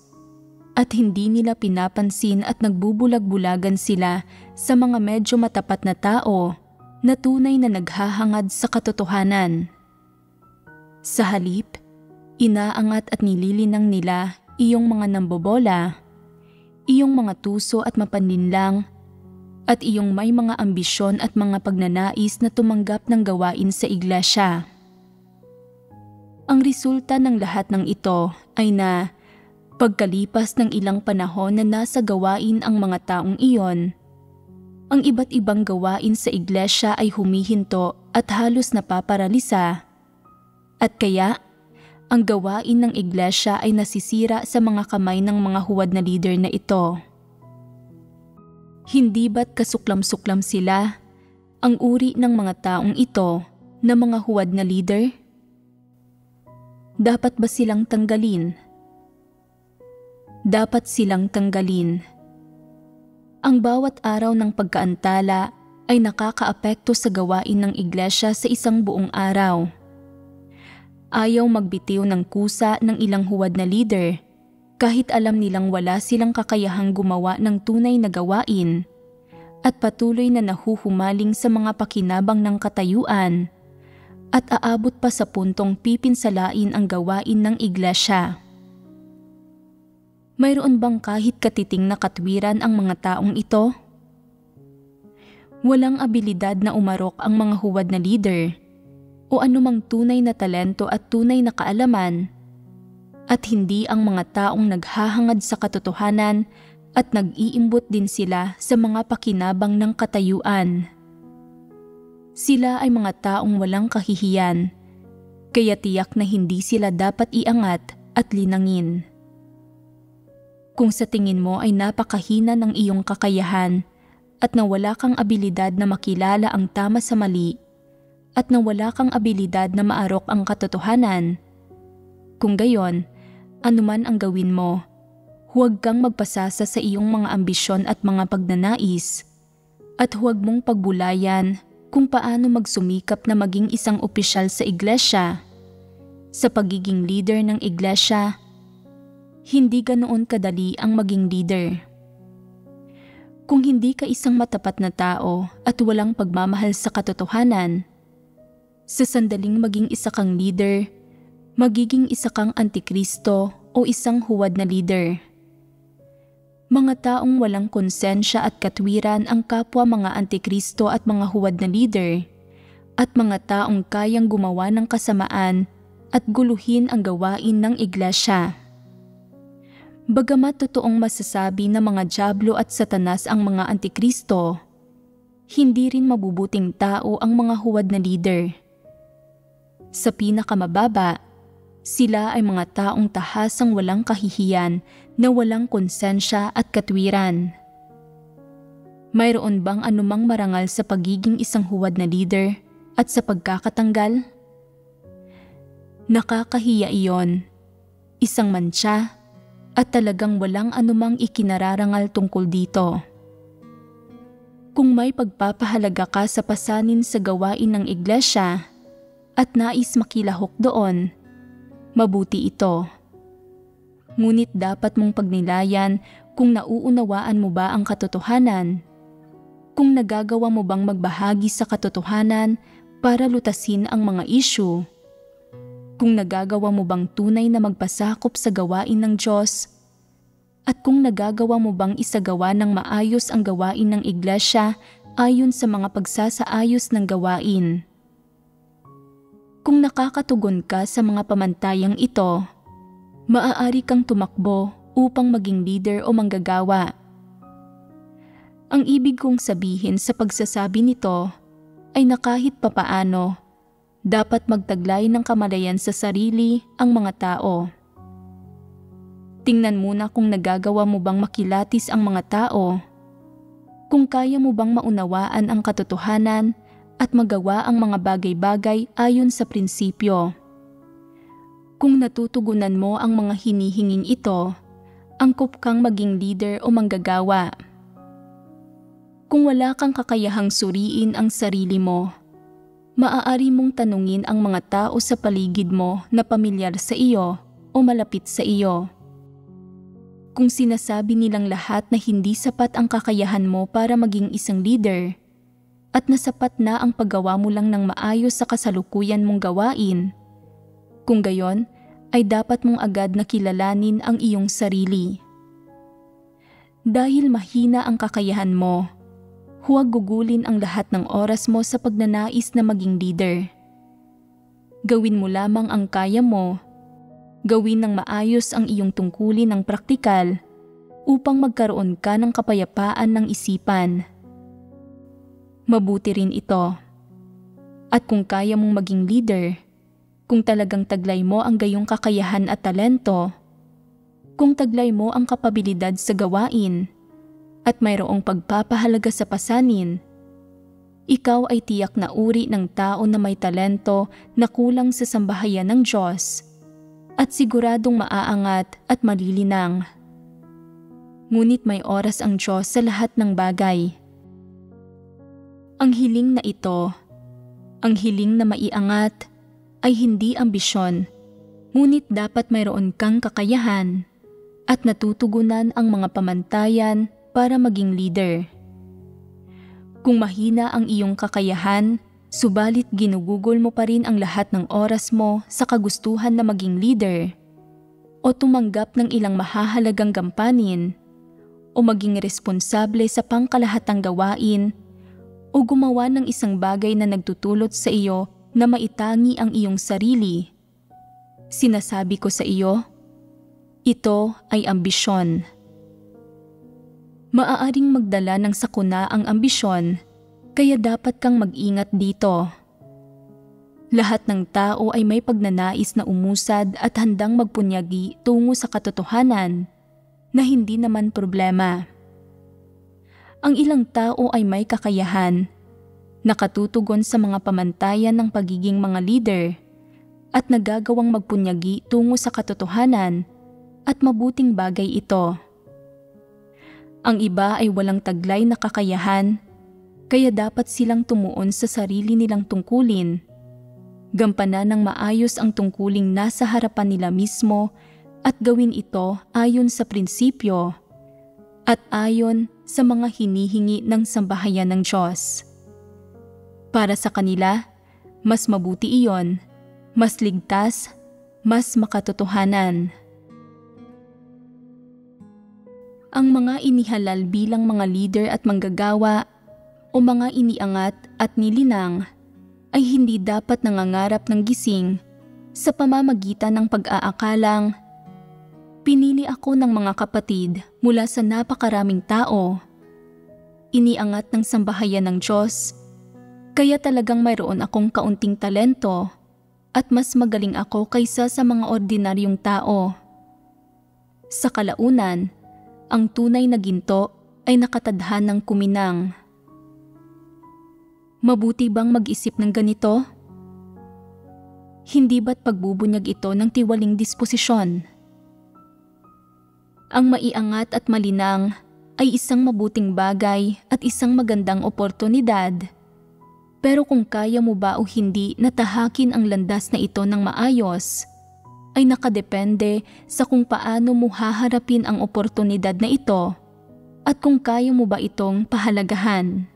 at hindi nila pinapansin at nagbubulag-bulagan sila sa mga medyo matapat na tao na tunay na naghahangad sa katotohanan. Sa halip, inaangat at nililinang nila iyong mga nambobola, iyong mga tuso at mapanlinlang, at iyong may mga ambisyon at mga pagnanais na tumanggap ng gawain sa iglesia. Ang resulta ng lahat ng ito ay na, pagkalipas ng ilang panahon na nasa gawain ang mga taong iyon, ang iba't ibang gawain sa iglesia ay humihinto at halos napaparalisa. At kaya, ang gawain ng iglesia ay nasisira sa mga kamay ng mga huwad na leader na ito. Hindi ba't kasuklam-suklam sila, ang uri ng mga taong ito na mga huwad na leader? Dapat ba silang tanggalin? Dapat silang tanggalin. Ang bawat araw ng pagkaantala ay nakakaapekto sa gawain ng iglesia sa isang buong araw. Ayaw magbitiw ng kusa ng ilang huwad na leader kahit alam nilang wala silang kakayahang gumawa ng tunay na gawain at patuloy na nahuhumaling sa mga pakinabang ng katayuan at aabot pa sa puntong pipinsalain ang gawain ng iglesia. Mayroon bang kahit katiting na katwiran ang mga taong ito? Walang abilidad na umarok ang mga huwad na leader o anumang tunay na talento at tunay na kaalaman, at hindi ang mga taong naghahangad sa katotohanan at nag-iimbot din sila sa mga pakinabang ng katayuan. Sila ay mga taong walang kahihiyan, kaya tiyak na hindi sila dapat iangat at linangin. Kung sa tingin mo ay napakahina ng iyong kakayahan at nawala kang abilidad na makilala ang tama sa mali, at nawala kang abilidad na maarok ang katotohanan, kung gayon, anuman ang gawin mo, huwag kang magpasasa sa iyong mga ambisyon at mga pagnanais, at huwag mong pagbulayan kung paano magsumikap na maging isang opisyal sa iglesia. Sa pagiging leader ng iglesia, hindi ganoon kadali ang maging leader. Kung hindi ka isang matapat na tao at walang pagmamahal sa katotohanan, sa sandaling maging isa kang leader, magiging isa kang antikristo o isang huwad na leader. Mga taong walang konsensya at katwiran ang kapwa mga antikristo at mga huwad na leader, at mga taong kayang gumawa ng kasamaan at guluhin ang gawain ng iglesia. Bagamat totoong masasabi na mga dyablo at satanas ang mga antikristo, hindi rin mabubuting tao ang mga huwad na leader. Sa pinakamababa, sila ay mga taong tahasang walang kahihiyan na walang konsensya at katwiran. Mayroon bang anumang marangal sa pagiging isang huwad na leader at sa pagkakatanggal? Nakakahiya iyon, isang mantsa, at talagang walang anumang ikinararangal tungkol dito. Kung may pagpapahalaga ka sa pasanin sa gawain ng iglesia at nais makilahok doon, mabuti ito. Ngunit dapat mong pagnilayan kung nauunawaan mo ba ang katotohanan, kung nagagawa mo bang magbahagi sa katotohanan para lutasin ang mga issue, kung nagagawa mo bang tunay na magpasakop sa gawain ng Diyos, at kung nagagawa mo bang isagawa ng maayos ang gawain ng iglesia ayon sa mga pagsasaayos ng gawain. Kung nakakatugon ka sa mga pamantayang ito, maaari kang tumakbo upang maging leader o manggagawa. Ang ibig kong sabihin sa pagsasabi nito ay na kahit papaano, dapat magtaglay ng kamalayan sa sarili ang mga tao. Tingnan muna kung nagagawa mo bang makilatis ang mga tao, kung kaya mo bang maunawaan ang katotohanan at magawa ang mga bagay-bagay ayon sa prinsipyo. Kung natutugunan mo ang mga hinihinging ito, angkop kang maging leader o manggagawa. Kung wala kang kakayahang suriin ang sarili mo, maaari mong tanungin ang mga tao sa paligid mo na pamilyar sa iyo o malapit sa iyo. Kung sinasabi nilang lahat na hindi sapat ang kakayahan mo para maging isang leader at nasapat na ang paggawa mo lang ng maayos sa kasalukuyan mong gawain, kung gayon ay dapat mong agad na kilalanin ang iyong sarili. Dahil mahina ang kakayahan mo, huwag gugulin ang lahat ng oras mo sa pagnanais na maging leader. Gawin mo lamang ang kaya mo. Gawin ng maayos ang iyong tungkulin ng praktikal upang magkaroon ka ng kapayapaan ng isipan. Mabuti rin ito. At kung kaya mong maging leader, kung talagang taglay mo ang gayong kakayahan at talento, kung taglay mo ang kapabilidad sa gawain, at mayroong pagpapahalaga sa pasanin, ikaw ay tiyak na uri ng tao na may talento na kulang sa sambahayan ng Diyos at siguradong maaangat at malilinang. Ngunit may oras ang Diyos sa lahat ng bagay. Ang hiling na ito, ang hiling na maiangat, ay hindi ambisyon, ngunit dapat mayroon kang kakayahan at natutugunan ang mga pamantayan para maging leader. Kung mahina ang iyong kakayahan, subalit ginugugol mo pa rin ang lahat ng oras mo sa kagustuhan na maging leader, o tumanggap ng ilang mahahalagang gampanin, o maging responsable sa pangkalahatang gawain, o gumawa ng isang bagay na nagtutulot sa iyo na maitangi ang iyong sarili, sinasabi ko sa iyo, ito ay ambisyon. Maaaring magdala ng sakuna ang ambisyon, kaya dapat kang mag-ingat dito. Lahat ng tao ay may pagnanais na umusad at handang magpunyagi tungo sa katotohanan na hindi naman problema. Ang ilang tao ay may kakayahan, nakatutugon sa mga pamantayan ng pagiging mga leader at nagagawang magpunyagi tungo sa katotohanan at mabuting bagay ito. Ang iba ay walang taglay na kakayahan, kaya dapat silang tumuon sa sarili nilang tungkulin. Gampanan ng maayos ang tungkuling nasa harapan nila mismo at gawin ito ayon sa prinsipyo at ayon sa mga hinihingi ng sambahayan ng Diyos. Para sa kanila, mas mabuti iyon, mas ligtas, mas makatotohanan. Ang mga inihalal bilang mga leader at manggagawa o mga iniangat at nilinang ay hindi dapat nangangarap ng gising sa pamamagitan ng pag-aakalang, pinili ako ng mga kapatid mula sa napakaraming tao. Iniangat ng sambahayan ng Diyos, kaya talagang mayroon akong kaunting talento at mas magaling ako kaysa sa mga ordinaryong tao. Sa kalaunan, ang tunay na ginto ay nakatadhanang kuminang. Mabuti bang mag-isip ng ganito? Hindi ba't pagbubunyag ito ng tiwaling disposisyon? Ang maiangat at malinang ay isang mabuting bagay at isang magandang oportunidad. Pero kung kaya mo ba o hindi na tahakin ang landas na ito ng maayos, ay nakadepende sa kung paano mo haharapin ang oportunidad na ito at kung kaya mo ba itong pahalagahan.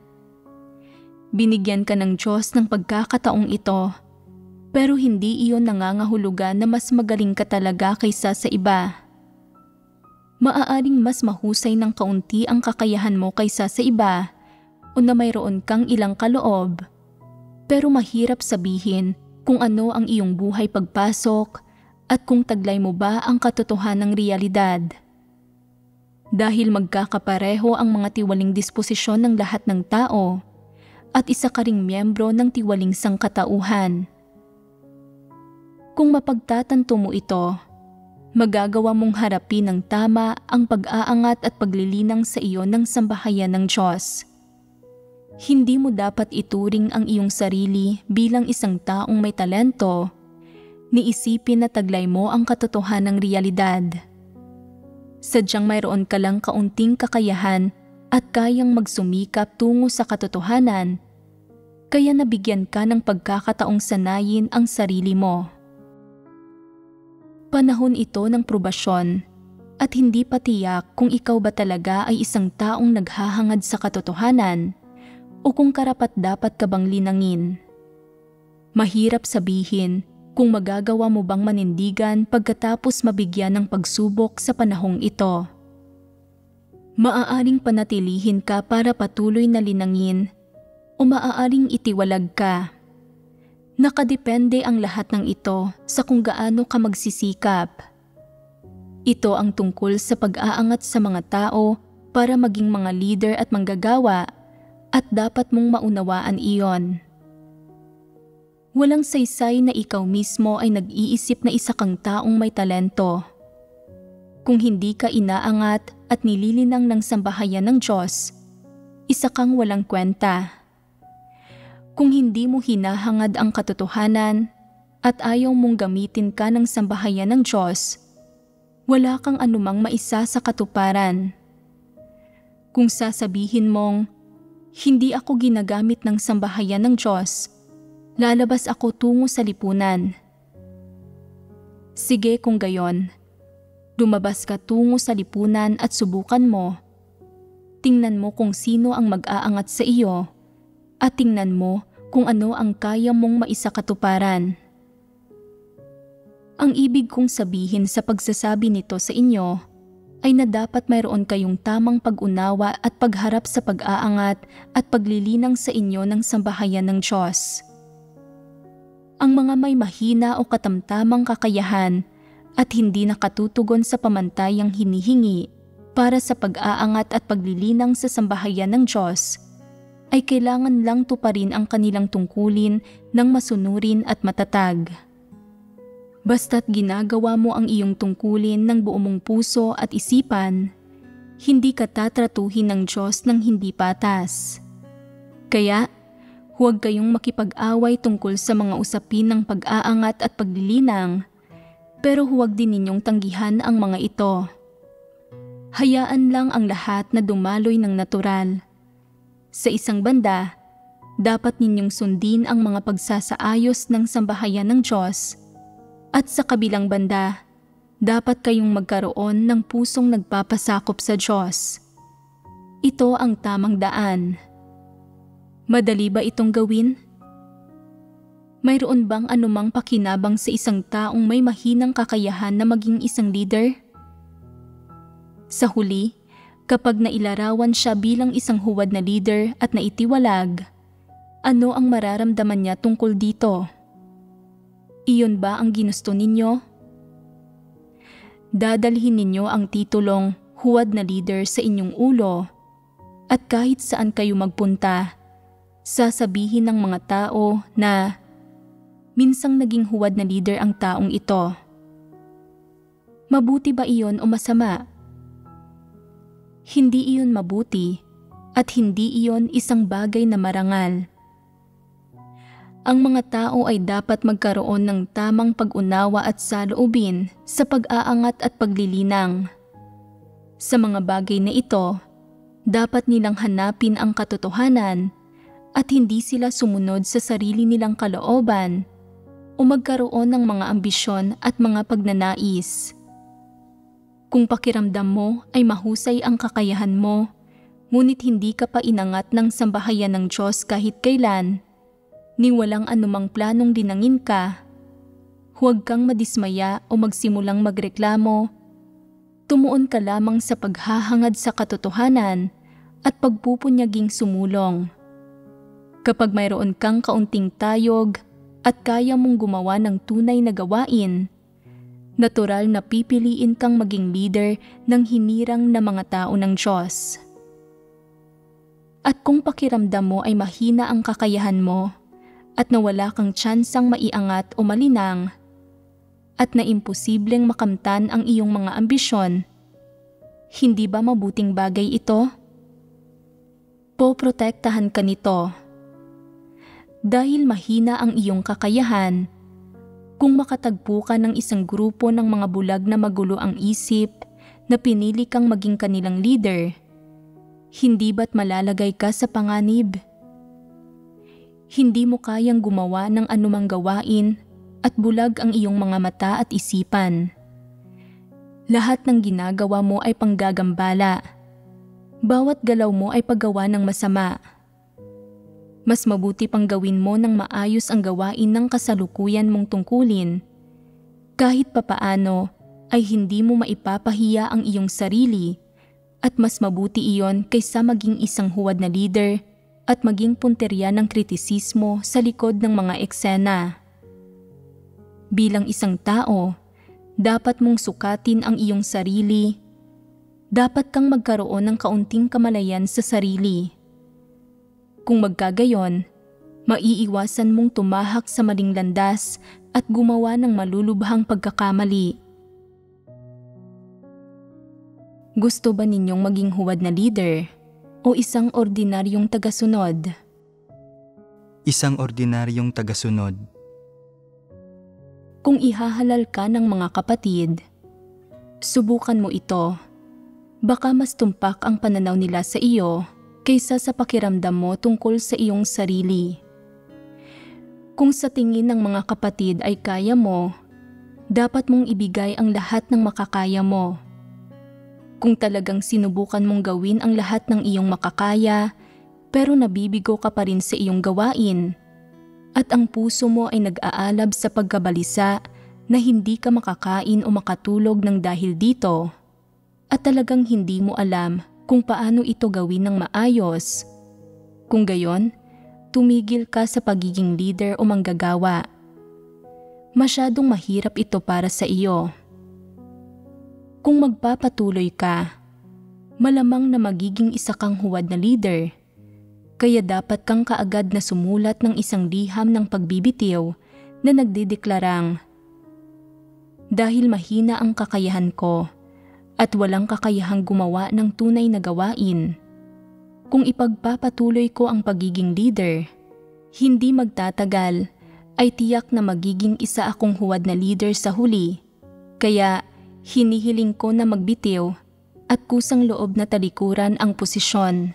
Binigyan ka ng Diyos ng pagkakataong ito, pero hindi iyon nangangahulugan na mas magaling ka talaga kaysa sa iba. Maaaring mas mahusay ng kaunti ang kakayahan mo kaysa sa iba o na mayroon kang ilang kaloob, pero mahirap sabihin kung ano ang iyong buhay pagpasok at kung taglay mo ba ang katotohanang realidad. Dahil magkakapareho ang mga tiwaling disposisyon ng lahat ng tao at isa ka ring miyembro ng tiwaling sangkatauhan. Kung mapagtatanto mo ito, magagawa mong harapin ng tama ang pag-aangat at paglilinang sa iyo ng sambahayan ng Diyos. Hindi mo dapat ituring ang iyong sarili bilang isang taong may talento, ni isipin na taglay mo ang katotohanang realidad. Sadyang mayroon ka lang kaunting kakayahan at kayang magsumikap tungo sa katotohanan, kaya nabigyan ka ng pagkakataong sanayin ang sarili mo. Panahon ito ng probasyon at hindi pa tiyak kung ikaw ba talaga ay isang taong naghahangad sa katotohanan o kung karapat-dapat ka bang linangin. Mahirap sabihin kung magagawa mo bang manindigan pagkatapos mabigyan ng pagsubok sa panahong ito. Maaaring panatilihin ka para patuloy na linangin o maaaring itiwalag ka. Nakadepende ang lahat ng ito sa kung gaano ka magsisikap. Ito ang tungkol sa pag-aangat sa mga tao para maging mga leader at manggagawa at dapat mong maunawaan iyon. Walang saysay na ikaw mismo ay nag-iisip na isa kang taong may talento. Kung hindi ka inaangat at nililinang ng sambahayan ng Diyos, isa kang walang kwenta. Kung hindi mo hinahangad ang katotohanan at ayaw mong gamitin ka ng sambahayan ng Diyos, wala kang anumang maisa sa katuparan. Kung sasabihin mong, hindi ako ginagamit ng sambahayan ng Diyos, lalabas ako tungo sa lipunan. Sige kung gayon, lumabas ka tungo sa lipunan at subukan mo. Tingnan mo kung sino ang mag-aangat sa iyo at tingnan mo kung ano ang kaya mong maisakatuparan. Ang ibig kong sabihin sa pagsasabi nito sa inyo ay na dapat mayroon kayong tamang pag-unawa at pagharap sa pag-aangat at paglilinang sa inyo ng sambahayan ng Diyos. Ang mga may mahina o katamtamang kakayahan at hindi nakatutugon sa pamantayang hinihingi para sa pag-aangat at paglilinang sa sambahayan ng Diyos ay kailangan lang tuparin ang kanilang tungkulin ng masunurin at matatag. Basta't ginagawa mo ang iyong tungkulin ng buo mong puso at isipan, hindi ka tatratuhin ng Diyos ng hindi patas. Kaya, huwag kayong makipag-away tungkol sa mga usapin ng pag-aangat at paglilinang, pero huwag din ninyong tanggihan ang mga ito. Hayaan lang ang lahat na dumaloy ng natural. Sa isang banda, dapat ninyong sundin ang mga pagsasaayos ng sambahayan ng Diyos, at sa kabilang banda, dapat kayong magkaroon ng pusong nagpapasakop sa Diyos. Ito ang tamang daan. Madali ba itong gawin? Mayroon bang anumang pakinabang sa isang taong may mahinang kakayahan na maging isang leader? Sa huli, kapag nailarawan siya bilang isang huwad na leader at naitiwalag, ano ang mararamdaman niya tungkol dito? Iyon ba ang ginusto ninyo? Dadalhin ninyo ang titulong huwad na leader sa inyong ulo at kahit saan kayo magpunta, sasabihin ng mga tao na minsang naging huwad na leader ang taong ito. Mabuti ba iyon o masama? Hindi iyon mabuti at hindi iyon isang bagay na marangal. Ang mga tao ay dapat magkaroon ng tamang pag-unawa at saloobin sa pag-aangat at paglilinang. Sa mga bagay na ito, dapat nilang hanapin ang katotohanan at hindi sila sumunod sa sarili nilang kalooban o magkaroon ng mga ambisyon at mga pagnanais. Kung pakiramdam mo ay mahusay ang kakayahan mo, ngunit hindi ka pa inangat ng sambahayan ng Diyos kahit kailan, ni walang anumang planong dinangin ka, huwag kang madismaya o magsimulang magreklamo. Tumuon ka lamang sa paghahangad sa katotohanan at pagpupunyaging sumulong. Kapag mayroon kang kaunting tayog at kaya mong gumawa ng tunay na gawain, natural na pipiliin kang maging leader ng hinirang na mga tao ng Diyos. At kung pakiramdam mo ay mahina ang kakayahan mo, at nawala kang tsansang maiangat o malinang, at na imposibleng makamtan ang iyong mga ambisyon, hindi ba mabuting bagay ito? Poprotektahan ka nito. Dahil mahina ang iyong kakayahan, kung makatagpo ka ng isang grupo ng mga bulag na magulo ang isip na pinili kang maging kanilang leader, hindi ba't malalagay ka sa panganib? Hindi mo kayang gumawa ng anumang gawain at bulag ang iyong mga mata at isipan. Lahat ng ginagawa mo ay panggagambala. Bawat galaw mo ay paggawa ng masama. Mas mabuti pang gawin mo ng maayos ang gawain ng kasalukuyan mong tungkulin. Kahit papaano ay hindi mo maipapahiya ang iyong sarili at mas mabuti iyon kaysa maging isang huwad na leader at maging punterya ng kritisismo sa likod ng mga eksena. Bilang isang tao, dapat mong sukatin ang iyong sarili. Dapat kang magkaroon ng kaunting kamalayan sa sarili. Kung magkagayon, maiiwasan mong tumahak sa maling landas at gumawa ng malulubhang pagkakamali. Gusto ba ninyong maging huwad na leader o isang ordinaryong tagasunod? Isang ordinaryong tagasunod. Kung ihahalal ka ng mga kapatid, subukan mo ito. Baka mas tumpak ang pananaw nila sa iyo kaysa sa pakiramdam mo tungkol sa iyong sarili. Kung sa tingin ng mga kapatid ay kaya mo, dapat mong ibigay ang lahat ng makakaya mo. Kung talagang sinubukan mong gawin ang lahat ng iyong makakaya, pero nabibigo ka pa rin sa iyong gawain, at ang puso mo ay nag-aalab sa pagkabalisa na hindi ka makakain o makatulog ng dahil dito, at talagang hindi mo alam kung paano ito gawin ng maayos. Kung gayon, tumigil ka sa pagiging leader o manggagawa. Masyadong mahirap ito para sa iyo. Kung magpapatuloy ka, malamang na magiging isa kang huwad na leader. Kaya dapat kang kaagad na sumulat ng isang liham ng pagbibitiw na nagdideklarang, dahil mahina ang kakayahan ko at walang kakayahang gumawa ng tunay na gawain. Kung ipagpapatuloy ko ang pagiging leader, hindi magtatagal ay tiyak na magiging isa akong huwad na leader sa huli. Kaya hinihiling ko na magbitiw at kusang loob na talikuran ang posisyon.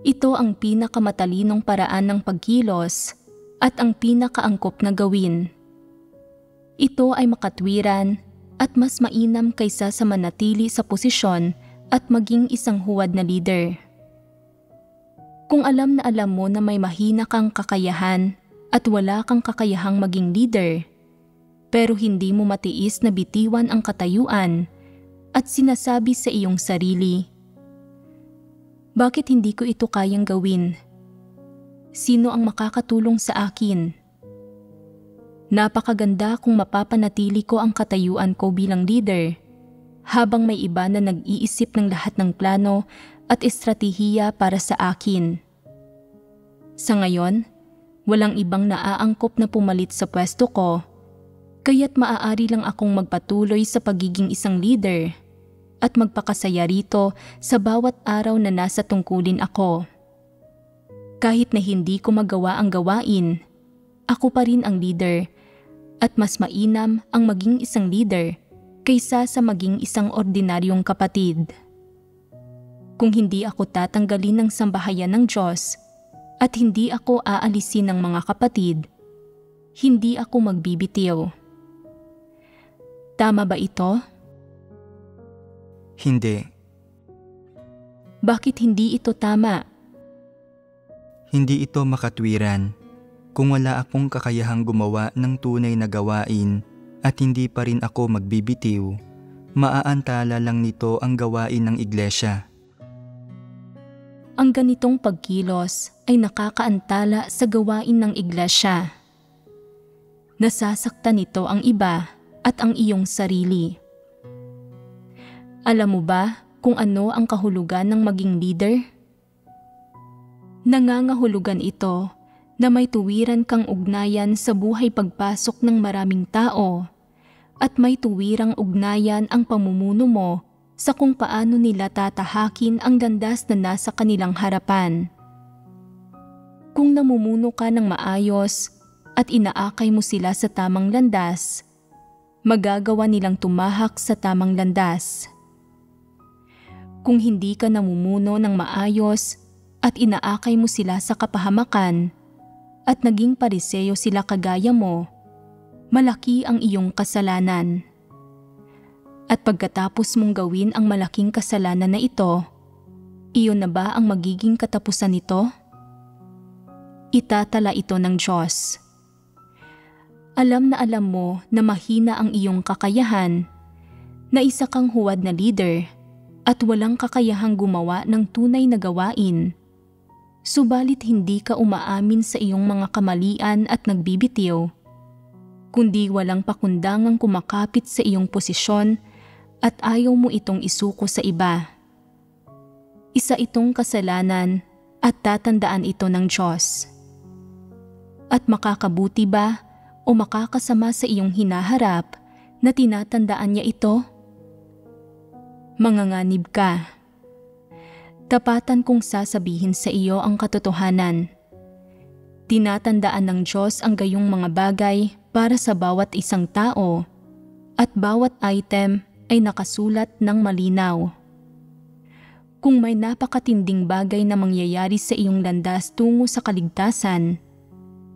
Ito ang pinakamatalinong paraan ng pagkilos at ang pinakaangkop na gawin. Ito ay makatwiran at mas mainam kaysa sa manatili sa posisyon at maging isang huwad na leader. Kung alam mo na may mahina kang kakayahan at wala kang kakayahang maging leader, pero hindi mo matiis na bitiwan ang katayuan at sinasabi sa iyong sarili, bakit hindi ko ito kayang gawin? Sino ang makakatulong sa akin? Napakaganda kung mapapanatili ko ang katayuan ko bilang leader, habang may iba na nag-iisip ng lahat ng plano at estratehiya para sa akin. Sa ngayon, walang ibang naaangkop na pumalit sa pwesto ko, kaya't maaari lang akong magpatuloy sa pagiging isang leader at magpakasaya rito sa bawat araw na nasa tungkulin ako. Kahit na hindi ko magawa ang gawain, ako pa rin ang leader at mas mainam ang maging isang leader kaysa sa maging isang ordinaryong kapatid. Kung hindi ako tatanggalin ng sambahayan ng Diyos at hindi ako aalisin ng mga kapatid, hindi ako magbibitiw. Tama ba ito? Hindi. Bakit hindi ito tama? Hindi ito makatwiran. Kung wala akong kakayahang gumawa ng tunay na gawain at hindi pa rin ako magbibitiw, maaantala lang nito ang gawain ng iglesia. Ang ganitong pagkilos ay nakakaantala sa gawain ng iglesia. Nasasaktan nito ang iba at ang iyong sarili. Alam mo ba kung ano ang kahulugan ng maging leader? Nangangahulugan ito na may tuwiran kang ugnayan sa buhay pagpasok ng maraming tao at may tuwirang ugnayan ang pamumuno mo sa kung paano nila tatahakin ang landas na nasa kanilang harapan. Kung namumuno ka ng maayos at inaakay mo sila sa tamang landas, magagawa nilang tumahak sa tamang landas. Kung hindi ka namumuno ng maayos at inaakay mo sila sa kapahamakan at naging pariseyo sila kagaya mo, malaki ang iyong kasalanan. At pagkatapos mong gawin ang malaking kasalanan na ito, iyon na ba ang magiging katapusan nito? Itatala ito ng Diyos. Alam mo na mahina ang iyong kakayahan, na isa kang huwad na leader at walang kakayahang gumawa ng tunay na gawain. Subalit hindi ka umaamin sa iyong mga kamalian at nagbibitiw, kundi walang pakundangang kumakapit sa iyong posisyon at ayaw mo itong isuko sa iba. Isa itong kasalanan at tatandaan ito ng Diyos. At makakabuti ba o makakasama sa iyong hinaharap na tinatandaan niya ito? Manganganib ka. Tapatan kong sasabihin sa iyo ang katotohanan. Tinatandaan ng Diyos ang gayong mga bagay para sa bawat isang tao at bawat item ay nakasulat ng malinaw. Kung may napakatinding bagay na mangyayari sa iyong landas tungo sa kaligtasan,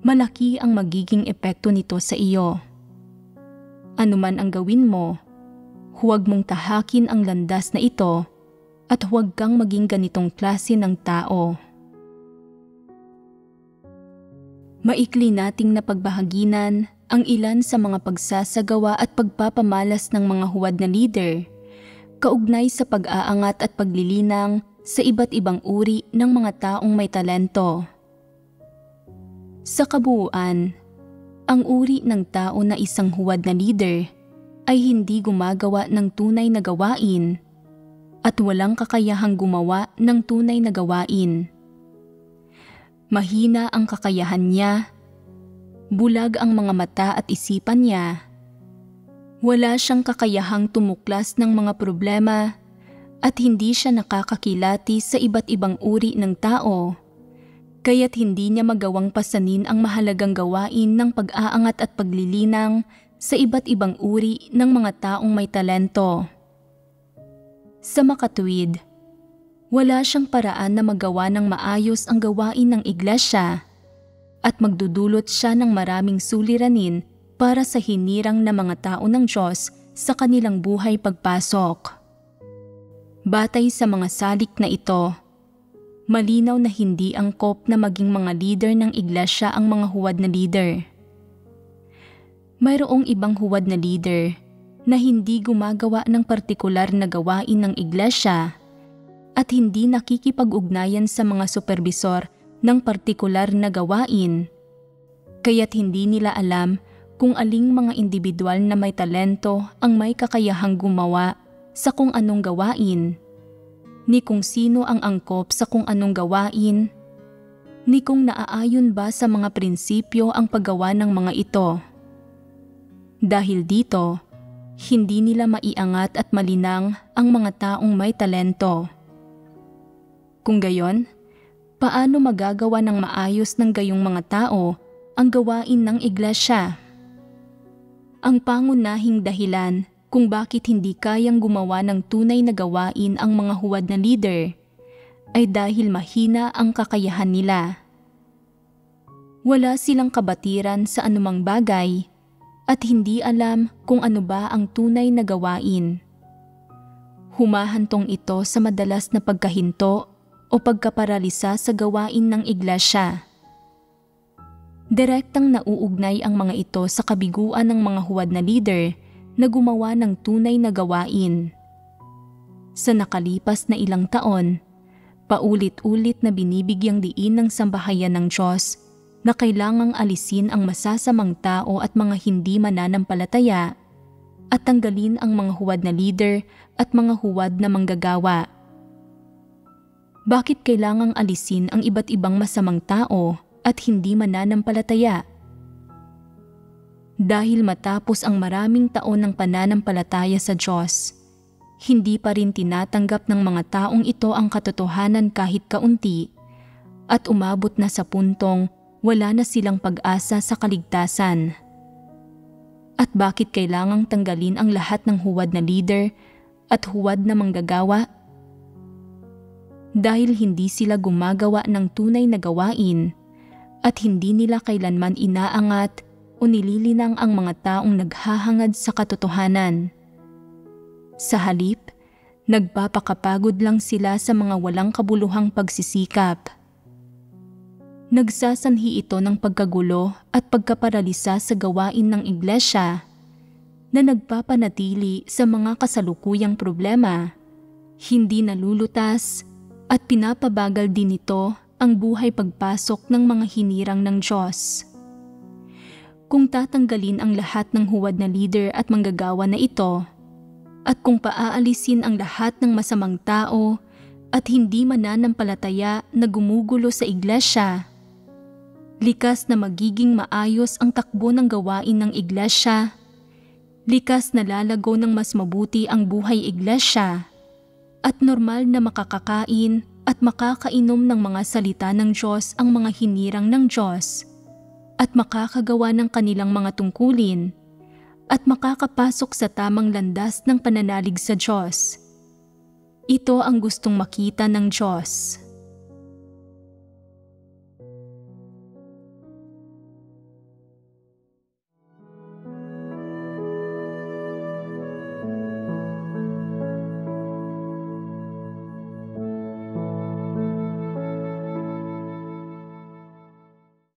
malaki ang magiging epekto nito sa iyo. Anuman ang gawin mo, huwag mong tahakin ang landas na ito at huwag kang maging ganitong klase ng tao. Maikli nating napagbahaginan ang ilan sa mga pagsasagawa at pagpapamalas ng mga huwad na leader, kaugnay sa pag-aangat at paglilinang sa iba't ibang uri ng mga taong may talento. Sa kabuuan, ang uri ng tao na isang huwad na leader ay hindi gumagawa ng tunay na gawain at walang kakayahang gumawa ng tunay na gawain. Mahina ang kakayahan niya, bulag ang mga mata at isipan niya, wala siyang kakayahang tumuklas ng mga problema at hindi siya nakakakilati sa iba't ibang uri ng tao, kaya't hindi niya magawang pasanin ang mahalagang gawain ng pag-aangat at paglilinang sa iba't ibang uri ng mga taong may talento. Sa makatuwid, wala siyang paraan na magawa ng maayos ang gawain ng iglesia at magdudulot siya ng maraming suliranin para sa hinirang na mga tao ng Diyos sa kanilang buhay pagpasok. Batay sa mga salik na ito, malinaw na hindi angkop na maging mga leader ng iglesia ang mga huwad na leader. Mayroong ibang huwad na leader na hindi gumagawa ng partikular na gawain ng iglesia at hindi nakikipag-ugnayan sa mga supervisor ng partikular na gawain, kaya't hindi nila alam kung aling mga individual na may talento ang may kakayahang gumawa sa kung anong gawain, ni kung sino ang angkop sa kung anong gawain, ni kung naaayon ba sa mga prinsipyo ang paggawa ng mga ito. Dahil dito, hindi nila maiangat at malinang ang mga taong may talento. Kung gayon, paano magagawa ng maayos ng gayong mga tao ang gawain ng iglesia? Ang pangunahing dahilan kung bakit hindi kayang gumawa ng tunay na gawain ang mga huwad na leader ay dahil mahina ang kakayahan nila. Wala silang kabatiran sa anumang bagay at hindi alam kung ano ba ang tunay na gawain. Humahantong ito sa madalas na pagkahinto o pagkaparalisa sa gawain ng iglesia. Direktang nauugnay ang mga ito sa kabiguan ng mga huwad na leader na gumawa ng tunay na gawain. Sa nakalipas na ilang taon, paulit-ulit na binibigyang diin ng sambahayan ng Diyos na kailangang alisin ang masasamang tao at mga hindi mananampalataya at tanggalin ang mga huwad na leader at mga huwad na manggagawa. Bakit kailangang alisin ang iba't ibang masamang tao at hindi mananampalataya? Dahil matapos ang maraming taon ng pananampalataya sa Diyos, hindi pa rin tinatanggap ng mga taong ito ang katotohanan kahit kaunti at umabot na sa puntong wala na silang pag-asa sa kaligtasan. At bakit kailangang tanggalin ang lahat ng huwad na leader at huwad na manggagawa? Dahil hindi sila gumagawa ng tunay na gawain at hindi nila kailanman inaangat o nililinang ang mga taong naghahangad sa katotohanan. Sa halip, nagpapakapagod lang sila sa mga walang kabuluhang pagsisikap. Nagsasanhi ito ng pagkagulo at pagkaparalisa sa gawain ng iglesia na nagpapanatili sa mga kasalukuyang problema, hindi nalulutas at pinapabagal din ito ang buhay pagpasok ng mga hinirang ng Diyos. Kung tatanggalin ang lahat ng huwad na leader at manggagawa na ito, at kung paaalisin ang lahat ng masamang tao at hindi mananampalataya na gumugulo sa iglesia, likas na magiging maayos ang takbo ng gawain ng iglesia, likas na lalago ng mas mabuti ang buhay iglesia, at normal na makakakain at makakainom ng mga salita ng Diyos ang mga hinirang ng Diyos, at makakagawa ng kanilang mga tungkulin, at makakapasok sa tamang landas ng pananalig sa Diyos. Ito ang gustong makita ng Diyos.